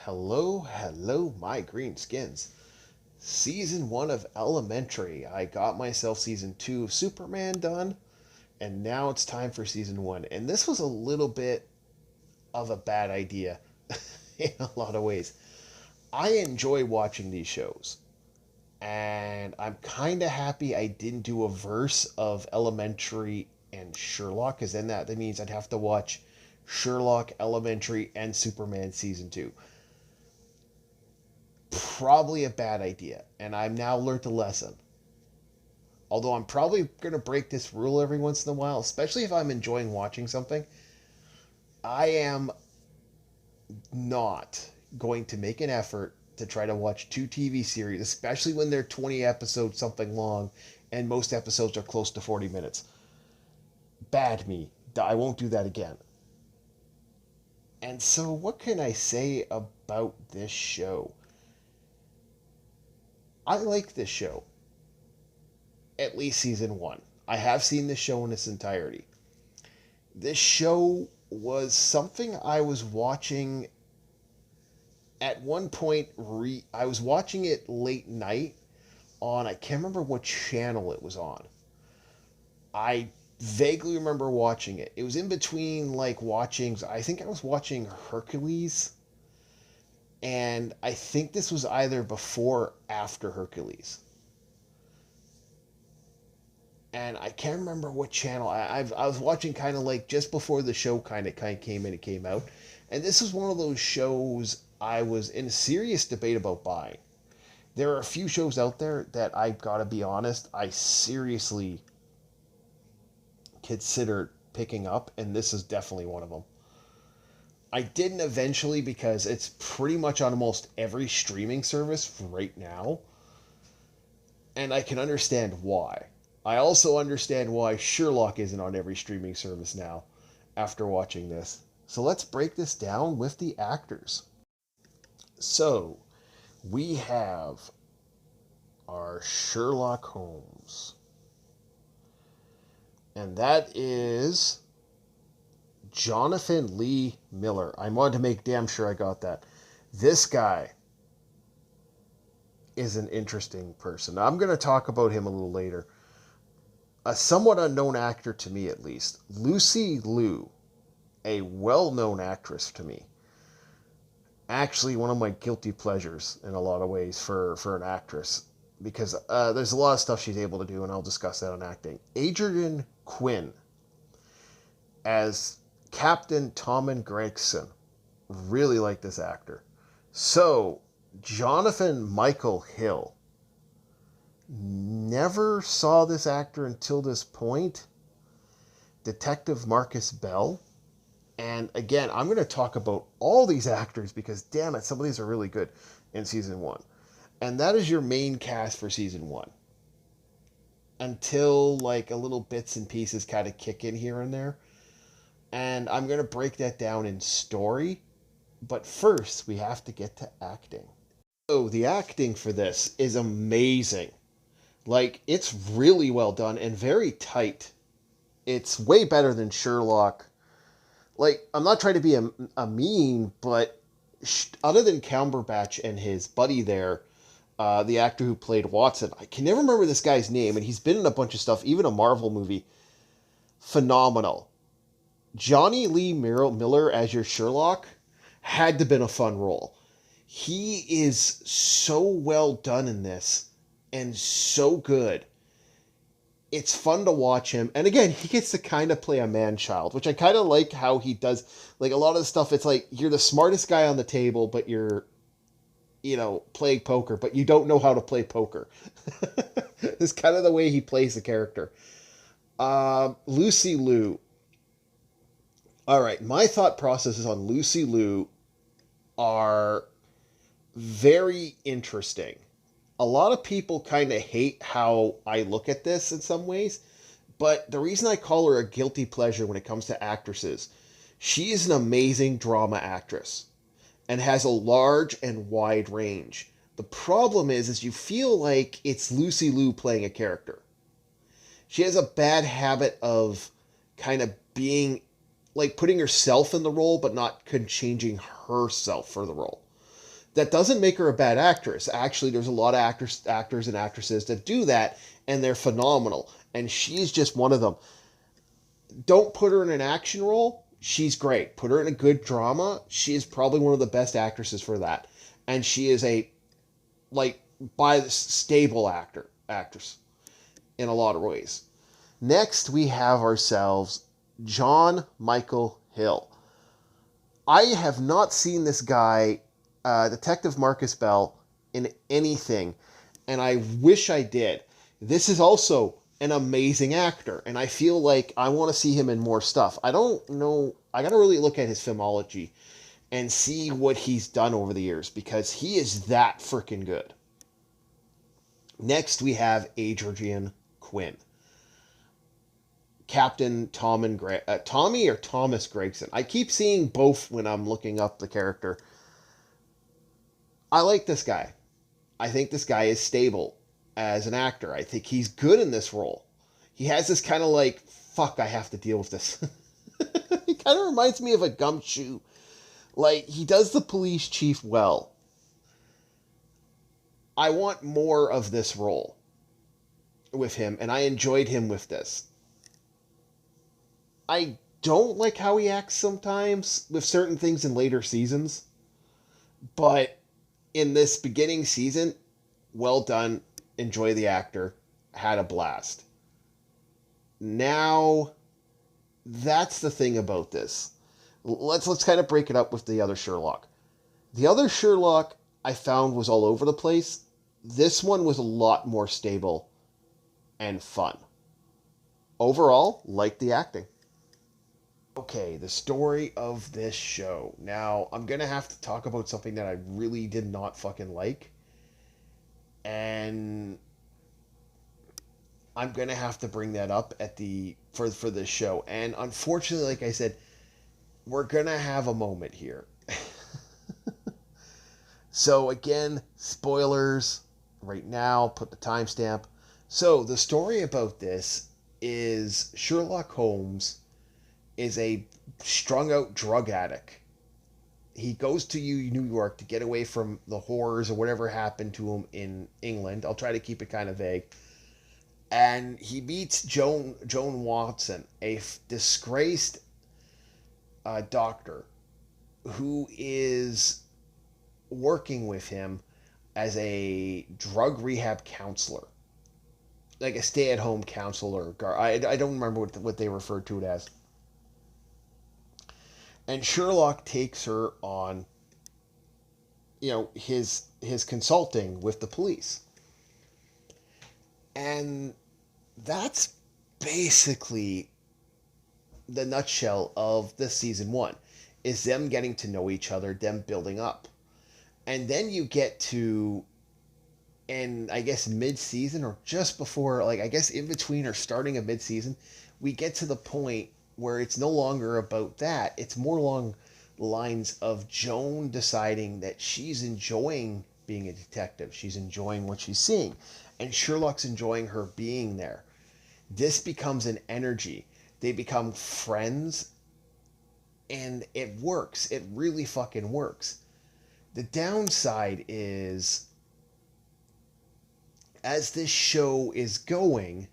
Hello, my green skins. Season 1 of Elementary. I got myself Season 2 of Superman done, and now it's time for Season 1. And this was a little bit of a bad idea in a lot of ways. I enjoy watching these shows, and I'm kind of happy I didn't do a verse of Elementary and Sherlock, because then that means I'd have to watch Sherlock, Elementary, and Superman Season 2. Probably a bad idea, and I've now learned a lesson. Although I'm probably going to break this rule every once in a while, especially if I'm enjoying watching something. I am not going to make an effort to try to watch two TV series, especially when they're 20 episodes something long, and most episodes are close to 40 minutes. Bad me. I won't do that again. And so, what can I say about this show? I like this show. At least season 1. I have seen this show in its entirety. This show was something I was watching at one point. I was watching it late night on, I can't remember what channel it was on. I vaguely remember watching it. It was in between I think I was watching Hercules, and I think this was either before or after Hercules. And I can't remember what channel. I was watching kind of like just before the show kind of came in and came out. And this was one of those shows I was in a serious debate about buying. There are a few shows out there that I've got to be honest, I seriously considered picking up, and this is definitely one of them. I didn't eventually because it's pretty much on almost every streaming service right now, and I can understand why. I also understand why Sherlock isn't on every streaming service now after watching this. So let's break this down with the actors. So, we have our Sherlock Holmes. And that is Jonathan Lee Miller. I wanted to make damn sure I got that. This guy is an interesting person. Now, I'm going to talk about him a little later. A somewhat unknown actor to me, at least. Lucy Liu, a well-known actress to me. Actually, one of my guilty pleasures in a lot of ways for an actress. Because there's a lot of stuff she's able to do, and I'll discuss that on acting. Adrian Quinn as Captain Tommen Gregson. Really like this actor. So, Jonathan Michael Hill. Never saw this actor until this point. Detective Marcus Bell. And again, I'm going to talk about all these actors because, damn it, some of these are really good in Season 1. And that is your main cast for Season 1. Until, a little bits and pieces kind of kick in here and there. And I'm going to break that down in story. But first, we have to get to acting. So, the acting for this is amazing. It's really well done and very tight. It's way better than Sherlock. I'm not trying to be a mean, but other than Cumberbatch and his buddy there, the actor who played Watson, I can never remember this guy's name, and he's been in a bunch of stuff, even a Marvel movie. Phenomenal. Johnny Lee Miller as your Sherlock had to have been a fun role. He is so well done in this. And so good. It's fun to watch him. And again, he gets to kind of play a man-child, which I kind of like how he does. A lot of the stuff, it's you're the smartest guy on the table, but you're, playing poker, but you don't know how to play poker. It's kind of the way he plays the character. Lucy Liu. All right, my thought processes on Lucy Liu are very interesting. A lot of people kind of hate how I look at this in some ways, but the reason I call her a guilty pleasure when it comes to actresses, she is an amazing drama actress and has a large and wide range. The problem is you feel like it's Lucy Liu playing a character. She has a bad habit of kind of being, putting herself in the role, but not changing herself for the role. That doesn't make her a bad actress. Actually, there's a lot of actors and actresses that do that, and they're phenomenal. And she's just one of them. Don't put her in an action role. She's great. Put her in a good drama. She is probably one of the best actresses for that. And she is a, like, by the stable actress in a lot of ways. Next, we have ourselves John Michael Hill. I have not seen this guy, Detective Marcus Bell, in anything, and I wish I did. This is also an amazing actor, and I feel like I want to see him in more stuff. I don't know. I got to really look at his filmology and see what he's done over the years, because he is that freaking good. Next, we have Adrian Quinn. Captain Tommy or Thomas Gregson. I keep seeing both when I'm looking up the character. I like this guy. I think this guy is stable as an actor. I think he's good in this role. He has this kind of like, fuck, I have to deal with this. He kind of reminds me of a Gumshoe. Like, he does the police chief well. I want more of this role with him, and I enjoyed him with this. I don't like how he acts sometimes with certain things in later seasons, but in this beginning season, well done. Enjoy the actor. Had a blast. Now, that's the thing about this. Let's kind of break it up with the other Sherlock. The other Sherlock I found was all over the place. This one was a lot more stable and fun. Overall, liked the acting. Okay, the story of this show. Now, I'm going to have to talk about something that I really did not fucking like. And I'm going to have to bring that up for this show. And unfortunately, like I said, we're going to have a moment here. So again, spoilers right now, put the timestamp. So the story about this is Sherlock Holmes is a strung out drug addict. He goes to New York to get away from the horrors or whatever happened to him in England. I'll try to keep it kind of vague. And he meets Joan Watson, a disgraced doctor who is working with him as a drug rehab counselor, like a stay-at-home counselor. I don't remember what they referred to it as. And Sherlock takes her on, his consulting with the police. And that's basically the nutshell of the season 1, is them getting to know each other, them building up. And then you get to, and I guess mid-season or just before, like I guess in between or starting of mid-season, we get to the point where it's no longer about that. It's more along the lines of Joan deciding that she's enjoying being a detective. She's enjoying what she's seeing. And Sherlock's enjoying her being there. This becomes an energy. They become friends. And it works. It really fucking works. The downside is, as this show is going,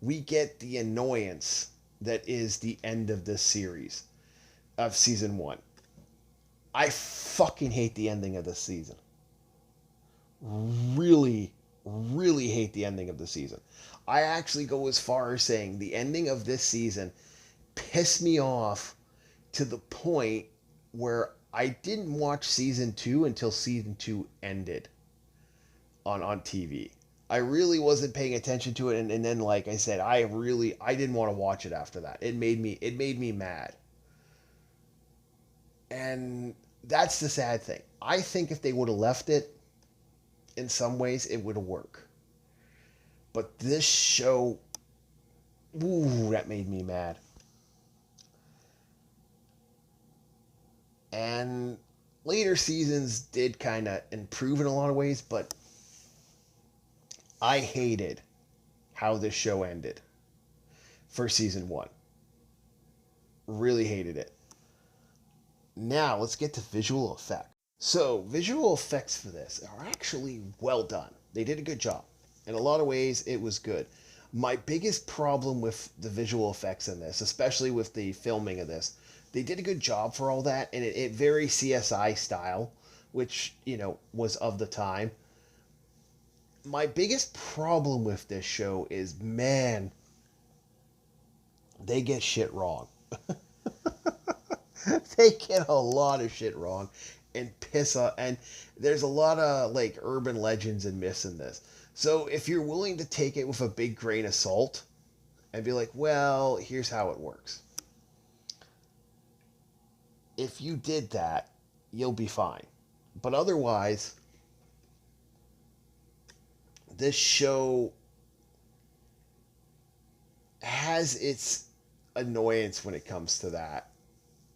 we get the annoyance that is the end of this series, of season 1. I fucking hate the ending of this season. Really, really hate the ending of the season. I actually go as far as saying the ending of this season pissed me off to the point where I didn't watch season 2 until season 2 ended on TV. I really wasn't paying attention to it, and then, like I said, I didn't want to watch it after that. It made me mad. And that's the sad thing. I think if they would have left it, in some ways, it would have worked. But this show, ooh, that made me mad. And later seasons did kind of improve in a lot of ways, but I hated how this show ended for season 1. Really hated it. Now, let's get to visual effects. So, visual effects for this are actually well done. They did a good job. In a lot of ways, it was good. My biggest problem with the visual effects in this, especially with the filming of this, they did a good job for all that, and it very CSI style, which, was of the time. My biggest problem with this show is, man, they get shit wrong. They get a lot of shit wrong and piss off, and there's a lot of like urban legends and myths in this. So if you're willing to take it with a big grain of salt and be like, well, here's how it works. If you did that, you'll be fine. But otherwise, this show has its annoyance when it comes to that.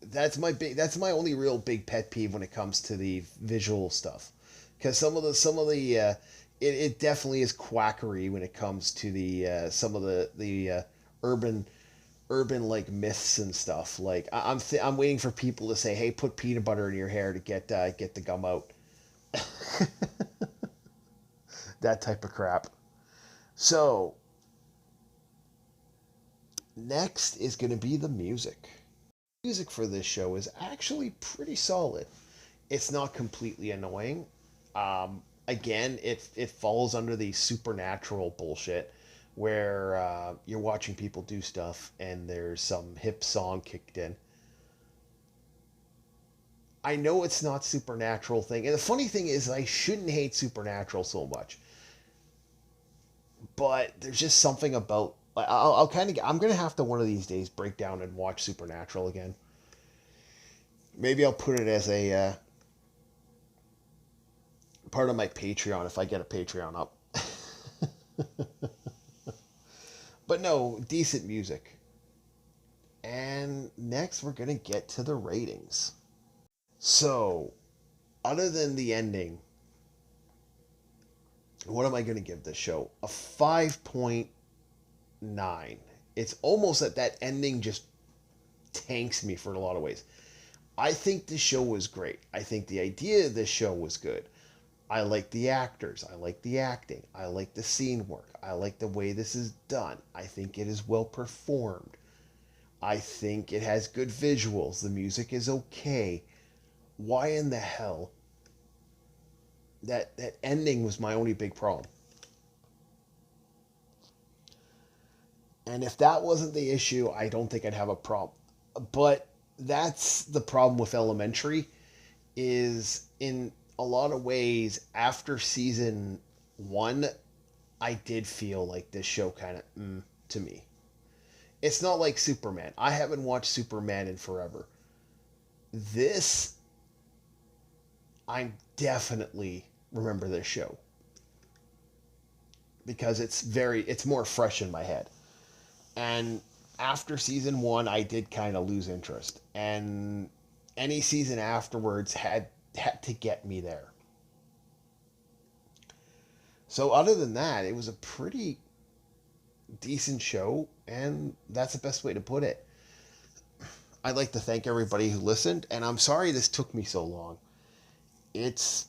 That's my only real big pet peeve when it comes to the visual stuff, because some of the it definitely is quackery when it comes to the some of the urban like myths and stuff. Like I'm waiting for people to say, hey, put peanut butter in your hair to get the gum out. That type of crap. So next is going to be the music. Music for this show is actually pretty solid. It's not completely annoying. Again, it falls under the supernatural bullshit where you're watching people do stuff and there's some hip song kicked in. I know it's not supernatural thing, and the funny thing is, I shouldn't hate supernatural so much, but there's just something about. I'll kind of. I'm gonna have to one of these days break down and watch Supernatural again. Maybe I'll put it as a part of my Patreon if I get a Patreon up. But no, decent music. And next, we're gonna get to the ratings. So, other than the ending, what am I going to give this show? A 5.9. It's almost that ending just tanks me for a lot of ways. I think the show was great. I think the idea of this show was good. I like the actors. I like the acting. I like the scene work. I like the way this is done. I think it is well performed. I think it has good visuals. The music is okay. Why in the hell? That ending was my only big problem. And if that wasn't the issue, I don't think I'd have a problem. But that's the problem with Elementary, is in a lot of ways after season 1, I did feel like this show kind of to me. It's not like Superman. I haven't watched Superman in forever. This, I definitely remember this show because it's more fresh in my head. And after season 1, I did kind of lose interest, and any season afterwards had to get me there. So other than that, it was a pretty decent show, and that's the best way to put it. I'd like to thank everybody who listened, and I'm sorry this took me so long. It's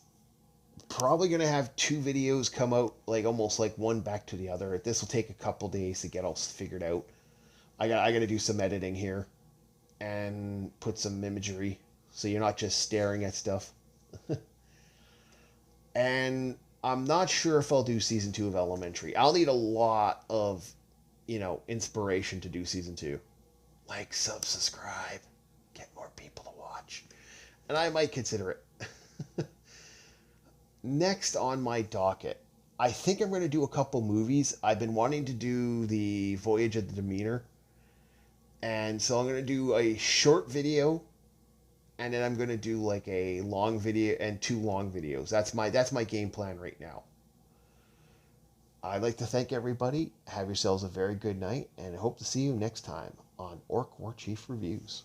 probably going to have 2 videos come out, like almost like one back to the other. This will take a couple days to get all figured out. I got to do some editing here and put some imagery so you're not just staring at stuff. And I'm not sure if I'll do season 2 of Elementary. I'll need a lot of, inspiration to do season 2. Like, subscribe, get more people to watch. And I might consider it. Next on my docket, I think I'm going to do a couple movies. I've been wanting to do the Voyage of the Demeter. And so I'm going to do a short video, and then I'm going to do like a long video and 2 long videos. That's my game plan right now. I'd like to thank everybody. Have yourselves a very good night, and I hope to see you next time on Orc War Chief Reviews.